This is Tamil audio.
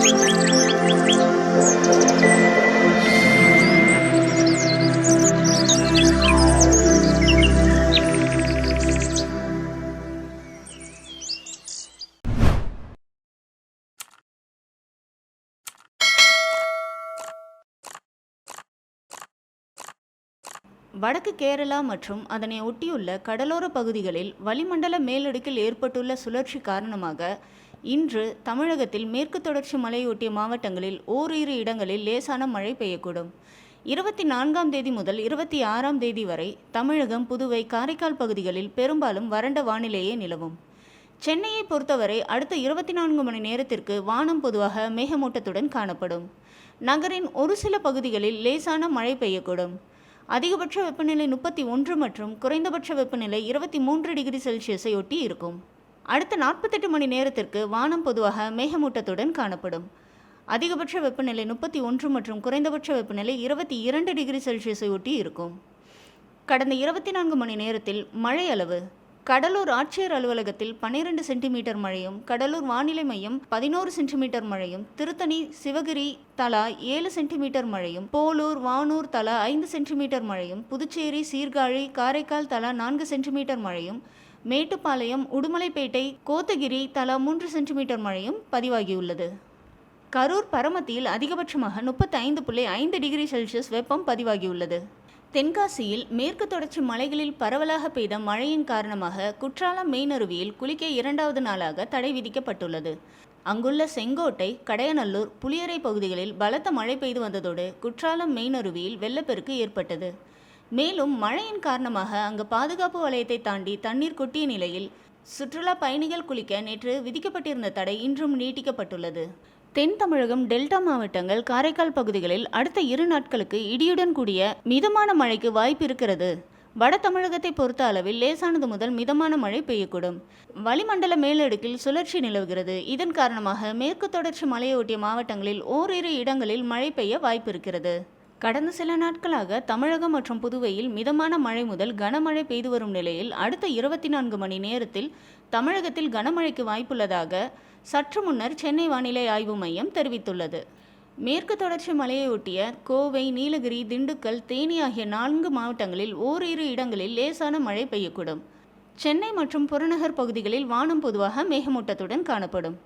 வடக்கு கேரளா மற்றும் அதனை ஒட்டியுள்ள கடலோர பகுதிகளில் வளிமண்டல மேலடுக்கில் ஏற்பட்டுள்ள சுழற்சி காரணமாக இன்று தமிழகத்தில் மேற்கு தொடர்ச்சி மலையொட்டிய மாவட்டங்களில் ஓரிரு இடங்களில் லேசான மழை பெய்யக்கூடும். 24ஆம் தேதி முதல் 26ஆம் தேதி வரை தமிழகம், புதுவை, காரைக்கால் பகுதிகளில் பெரும்பாலும் வறண்ட வானிலையே நிலவும். சென்னையை பொறுத்தவரை அடுத்த 24 மணி நேரத்திற்கு வானம் பொதுவாக மேகமூட்டத்துடன் காணப்படும். நகரின் ஒரு சில பகுதிகளில் லேசான மழை பெய்யக்கூடும். அதிகபட்ச வெப்பநிலை 31 மற்றும் குறைந்தபட்ச வெப்பநிலை 23 டிகிரி செல்சியஸை ஒட்டி இருக்கும். அடுத்த 48 மணி நேரத்திற்கு வானம் பொதுவாக மேகமூட்டத்துடன் காணப்படும். அதிகபட்ச வெப்பநிலை 31 மற்றும் குறைந்தபட்ச வெப்பநிலை 22 டிகிரி செல்சியஸை ஒட்டி இருக்கும். கடந்த 24 மணி நேரத்தில் மழை அளவு: கடலூர் ஆட்சியர் அலுவலகத்தில் 12 சென்டிமீட்டர் மழையும், கடலூர் வானிலை மையம் 11 சென்டிமீட்டர் மழையும், திருத்தணி, சிவகிரி தலா 7 சென்டிமீட்டர் மழையும், போலூர், வானூர் தலா 5 சென்டிமீட்டர் மழையும், புதுச்சேரி, சீர்காழி, காரைக்கால் தலா 4 சென்டிமீட்டர் மழையும், மேட்டுப்பாளையம், உடுமலைப்பேட்டை, கோத்தகிரி தலா 3 சென்டிமீட்டர் மழையும் பதிவாகியுள்ளது. கரூர், பரமத்தியில் அதிகபட்சமாக 35.5 டிகிரி செல்சியஸ் வெப்பம் பதிவாகியுள்ளது. தென்காசியில் மேற்கு தொடர்ச்சி மலைகளில் பரவலாக பெய்த மழையின் காரணமாக குற்றாலம் மெயினருவியில் குளிக்க 2வது நாளாக தடை விதிக்கப்பட்டுள்ளது. அங்குள்ள செங்கோட்டை, கடையநல்லூர், புளியரை பகுதிகளில் பலத்த மழை பெய்து வந்ததோடு குற்றாலம் மெயினருவியில் வெள்ளப்பெருக்கு ஏற்பட்டது. மேலும் மழையின் காரணமாக அங்கு பாதுகாப்பு வலயத்தை தாண்டி தண்ணீர் கொட்டிய நிலையில் சுற்றுலா பயணிகள் குளிக்க நேற்று விதிக்கப்பட்டிருந்த தடை இன்றும் நீட்டிக்கப்பட்டுள்ளது. தென் தமிழகம், டெல்டா மாவட்டங்கள், காரைக்கால் பகுதிகளில் அடுத்த 2 நாட்களுக்கு இடியுடன் கூடிய மிதமான மழைக்கு வாய்ப்பு இருக்கிறது. வட தமிழகத்தை பொறுத்த அளவில் லேசானது முதல் மிதமான மழை பெய்யக்கூடும். வளிமண்டல மேலடுக்கில் சுழற்சி நிலவுகிறது. இதன் காரணமாக மேற்கு தொடர்ச்சி மலையொட்டிய மாவட்டங்களில் ஓரிரு இடங்களில் மழை பெய்ய வாய்ப்பு இருக்கிறது. கடந்த சில நாட்களாக தமிழகம் மற்றும் புதுவையில் மிதமான மழை முதல் கனமழை பெய்து வரும் நிலையில் அடுத்த 24 மணி நேரத்தில் தமிழகத்தில் கனமழைக்கு வாய்ப்புள்ளதாக சற்று முன்னர் சென்னை வானிலை ஆய்வு மையம் தெரிவித்துள்ளது. மேற்கு தொடர்ச்சி மலையை ஒட்டிய கோவை, நீலகிரி, திண்டுக்கல், தேனி ஆகிய 4 மாவட்டங்களில் ஓரிரு இடங்களில் லேசான மழை பெய்யக்கூடும். சென்னை மற்றும் புறநகர் பகுதிகளில் வானம் பொதுவாக மேகமூட்டத்துடன் காணப்படும்.